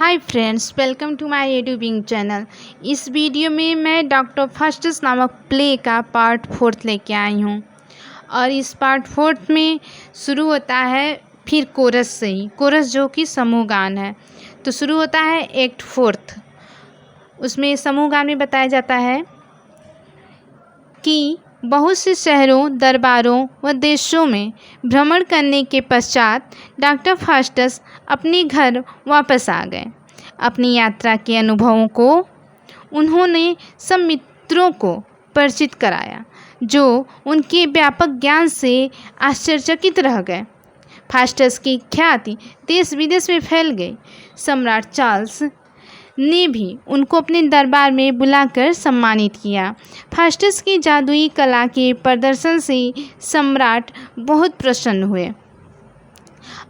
Hi friends, welcome to my youtubing channel. इस वीडियो में मैं डॉक्टर फास्टस नामक प्ले का पार्ट 4 लेके आई हूँ। और इस पार्ट 4 में शुरू होता है फिर कोरस से ही, कोरस जो कि समूह गान है। तो शुरू होता है एक्ट 4। उसमें समूह गान में बताया जाता है कि बहुत से शहरों, दरबारों व देशों में भ्रमण करने के पश्चात डॉक्टर फास्टस अपने घर वापस आ गए। अपनी यात्रा के अनुभवों को उन्होंने सब मित्रों को परिचित कराया, जो उनके व्यापक ज्ञान से आश्चर्यचकित रह गए। फास्टस की ख्याति देश विदेश में फैल गई। सम्राट चार्ल्स ने भी उनको अपने दरबार में बुलाकर सम्मानित किया। फास्टस की जादुई कला के प्रदर्शन से सम्राट बहुत प्रसन्न हुए।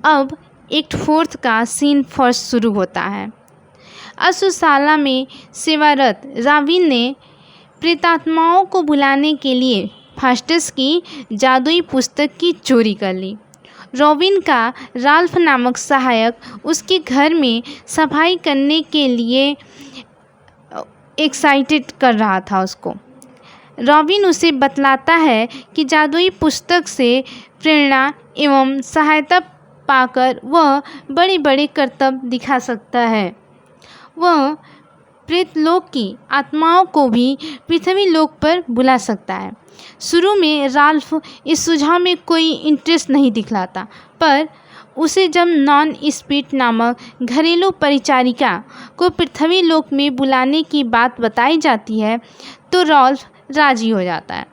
अब एक्ट 4 का सीन फर्स्ट शुरू होता है। अश्वशाला में सेवारत रॉबिन ने प्रेतात्माओं को बुलाने के लिए फास्टस की जादुई पुस्तक की चोरी कर ली। रॉबिन का राल्फ नामक सहायक उसके घर में सफाई करने के लिए एक्साइटेड कर रहा था उसको। रॉबिन उसे बतलाता है कि जादुई पुस्तक से प्रेरणा एवं सहायता पाकर वह बड़े बड़े करतब दिखा सकता है। वह प्रेतलोक की आत्माओं को भी पृथ्वी लोक पर बुला सकता है। शुरू में राल्फ इस सुझाव में कोई इंटरेस्ट नहीं दिखलाता, पर उसे जब नॉन स्पीड नामक घरेलू परिचारिका को पृथ्वी लोक में बुलाने की बात बताई जाती है तो राल्फ राजी हो जाता है।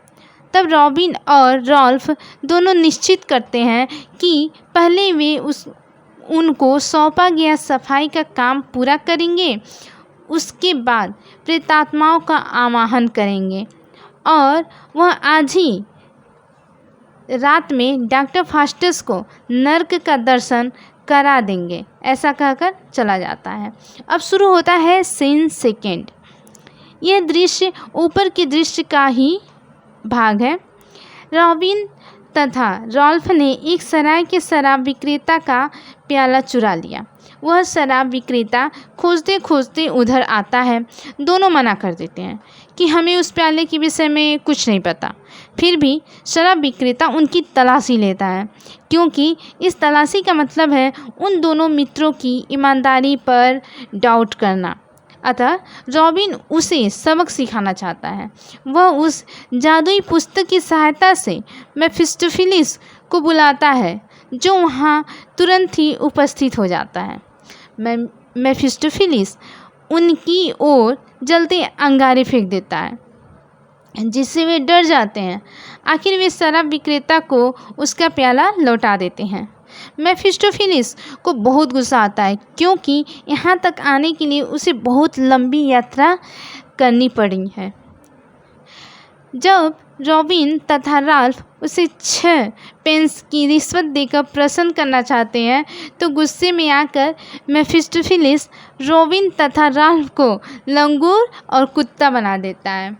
तब रॉबिन और राल्फ दोनों निश्चित करते हैं कि पहले वे उनको सौंपा गया सफाई का काम पूरा करेंगे, उसके बाद प्रेतात्माओं का आवाहन करेंगे और वह आज ही रात में डॉक्टर फास्टस को नर्क का दर्शन करा देंगे। ऐसा कहकर चला जाता है। अब शुरू होता है सीन सेकेंड। यह दृश्य ऊपर के दृश्य का ही भाग है। रॉबिन तथा राल्फ ने एक सराय के शराब विक्रेता का प्याला चुरा लिया। वह शराब विक्रेता खोजते खोजते उधर आता है। दोनों मना कर देते हैं कि हमें उस प्याले के विषय में कुछ नहीं पता। फिर भी शराब विक्रेता उनकी तलाशी लेता है, क्योंकि इस तलाशी का मतलब है उन दोनों मित्रों की ईमानदारी पर डाउट करना। अतः रॉबिन उसे सबक सिखाना चाहता है। वह उस जादुई पुस्तक की सहायता से मेफिस्टोफेलिस को बुलाता है, जो वहाँ तुरंत ही उपस्थित हो जाता है। मेफिस्टोफेलिस उनकी ओर जलते अंगारे फेंक देता है, जिससे वे डर जाते हैं। आखिर वे शराब विक्रेता को उसका प्याला लौटा देते हैं। मेफिस्टोफेलिस को बहुत गुस्सा आता है, क्योंकि यहाँ तक आने के लिए उसे बहुत लंबी यात्रा करनी पड़ी है। जब रॉबिन तथा राल्फ उसे 6 पेंस की रिश्वत देकर प्रसन्न करना चाहते हैं, तो गुस्से में आकर मेफिस्टोफेलिस रॉबिन तथा राल्फ को लंगूर और कुत्ता बना देता है।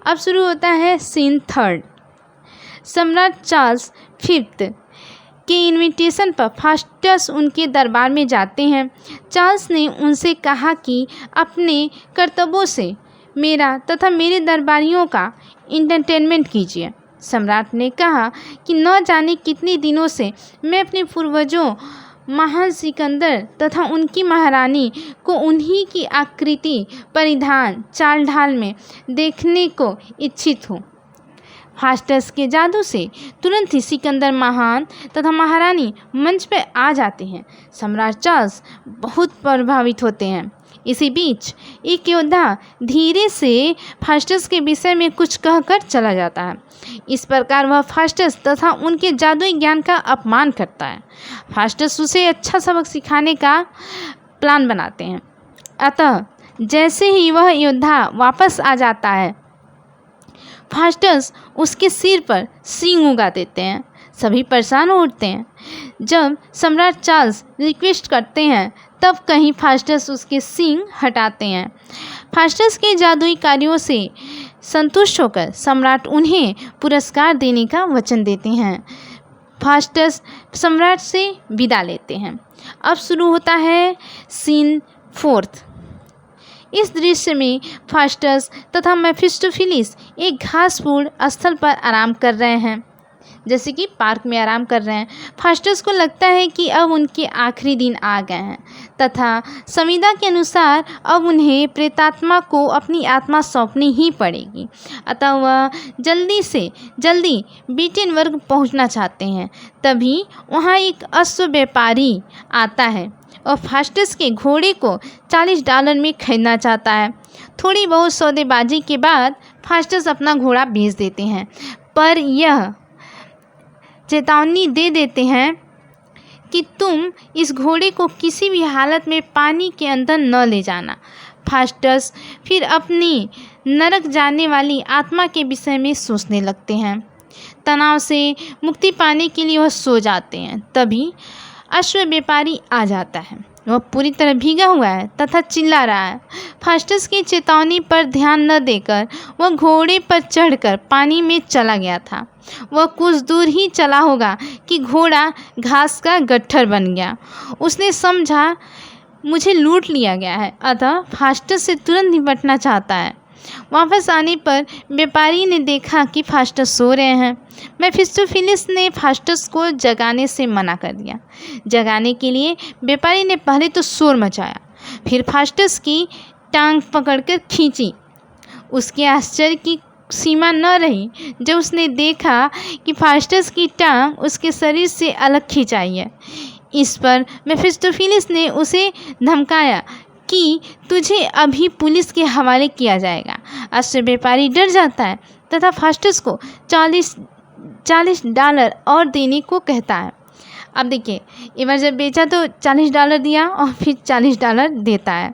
अब शुरू होता है सीन 3। सम्राट चार्ल्स 5 के इनविटेशन पर फास्टस उनके दरबार में जाते हैं। चार्ल्स ने उनसे कहा कि अपने कर्तव्यों से मेरा तथा मेरे दरबारियों का इंटरटेनमेंट कीजिए। सम्राट ने कहा कि न जाने कितने दिनों से मैं अपने पूर्वजों महान सिकंदर तथा उनकी महारानी को उन्हीं की आकृति, परिधान, चाल ढाल में देखने को इच्छित हूँ। फास्टस के जादू से तुरंत ही सिकंदर महान तथा महारानी मंच पर आ जाते हैं। सम्राट चार्ल्स बहुत प्रभावित होते हैं। इसी बीच एक योद्धा धीरे से फास्टस के विषय में कुछ कहकर चला जाता है। इस प्रकार वह फास्टस तथा उनके जादुई ज्ञान का अपमान करता है। फास्टस उसे अच्छा सबक सिखाने का प्लान बनाते हैं। अतः जैसे ही वह योद्धा वापस आ जाता है, फास्टस उसके सिर पर सींग उगा देते हैं। सभी परेशान हो उठते हैं। जब सम्राट चार्ल्स रिक्वेस्ट करते हैं, तब कहीं फास्टस उसके सींग हटाते हैं। फास्टस के जादुई कार्यों से संतुष्ट होकर सम्राट उन्हें पुरस्कार देने का वचन देते हैं। फास्टस सम्राट से विदा लेते हैं। अब शुरू होता है सीन 4। इस दृश्य में फास्टस तथा मेफिस्टोफिलिस एक घासपूर्ण स्थल पर आराम कर रहे हैं, जैसे कि पार्क में आराम कर रहे हैं। फास्टस को लगता है कि अब उनके आखिरी दिन आ गए हैं तथा संविदा के अनुसार अब उन्हें प्रेतात्मा को अपनी आत्मा सौंपनी ही पड़ेगी, अतः वह जल्दी से जल्दी बीटेनबर्ग पहुंचना चाहते हैं। तभी वहां एक अश्व व्यापारी आता है और फास्टस के घोड़े को $40 में खरीदना चाहता है। थोड़ी बहुत सौदेबाजी के बाद फास्टस अपना घोड़ा बेच देते हैं, पर यह चेतावनी दे देते हैं कि तुम इस घोड़े को किसी भी हालत में पानी के अंदर न ले जाना। फास्टस फिर अपनी नरक जाने वाली आत्मा के विषय में सोचने लगते हैं। तनाव से मुक्ति पाने के लिए वह सो जाते हैं। तभी अश्व व्यापारी आ जाता है। वह पूरी तरह भीगा हुआ है तथा चिल्ला रहा है। फास्टस की चेतावनी पर ध्यान न देकर वह घोड़े पर चढ़कर पानी में चला गया था। वह कुछ दूर ही चला होगा कि घोड़ा घास का गट्ठर बन गया। उसने समझा मुझे लूट लिया गया है, अतः फास्टस से तुरंत निपटना चाहता है। वापस आने पर व्यापारी ने देखा कि फास्टस सो रहे हैं। मेफिस्टोफिलिस ने फास्टस को जगाने से मना कर दिया। जगाने के लिए व्यापारी ने पहले तो शोर मचाया, फिर फास्टस की टांग पकड़कर खींची। उसके आश्चर्य की सीमा न रही जब उसने देखा कि फास्टस की टांग उसके शरीर से अलग खिंचाई है। इस पर मेफिस्टोफिलिस ने उसे धमकाया कि तुझे अभी पुलिस के हवाले किया जाएगा। अश्व व्यापारी डर जाता है तथा फास्टस को $40 और देने को कहता है। अब देखिए, एक बार जब बेचा तो $40 दिया और फिर $40 देता है।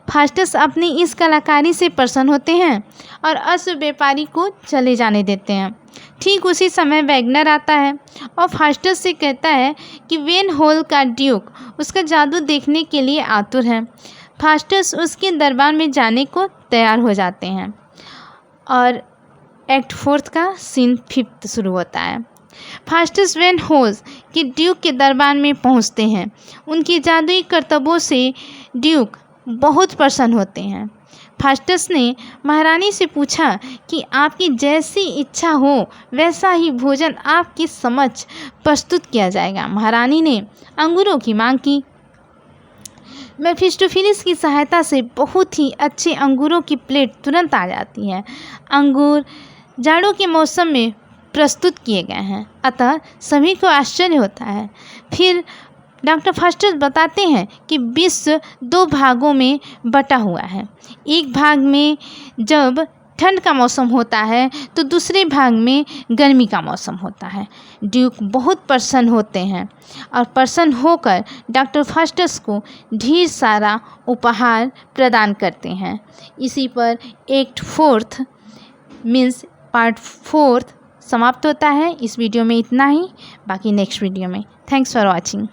फास्टस अपनी इस कलाकारी से प्रसन्न होते हैं और अश्व व्यापारी को चले जाने देते हैं। ठीक उसी समय वैगनर आता है और फास्टस से कहता है कि वेन हॉल का ड्यूक उसका जादू देखने के लिए आतुर है। फास्टस उसके दरबार में जाने को तैयार हो जाते हैं और एक्ट 4 का सीन 5 शुरू होता है। फास्टस वेन होल्स के ड्यूक के दरबार में पहुंचते हैं। उनकी जादुई करतबों से ड्यूक बहुत प्रसन्न होते हैं। फास्टस ने महारानी से पूछा कि आपकी जैसी इच्छा हो वैसा ही भोजन आपकी समक्ष प्रस्तुत किया जाएगा। महारानी ने अंगूरों की मांग की। मेफिस्टोफिलिस की सहायता से बहुत ही अच्छे अंगूरों की प्लेट तुरंत आ जाती है। अंगूर जाड़ों के मौसम में प्रस्तुत किए गए हैं, अतः सभी को आश्चर्य होता है। फिर डॉक्टर फास्टस बताते हैं कि विश्व 2 भागों में बटा हुआ है। एक भाग में जब ठंड का मौसम होता है तो दूसरे भाग में गर्मी का मौसम होता है। ड्यूक बहुत प्रसन्न होते हैं और प्रसन्न होकर डॉक्टर फास्टस को ढेर सारा उपहार प्रदान करते हैं। इसी पर एक्ट 4 मीन्स पार्ट 4 समाप्त होता है। इस वीडियो में इतना ही, बाकी नेक्स्ट वीडियो में। Thanks for watching.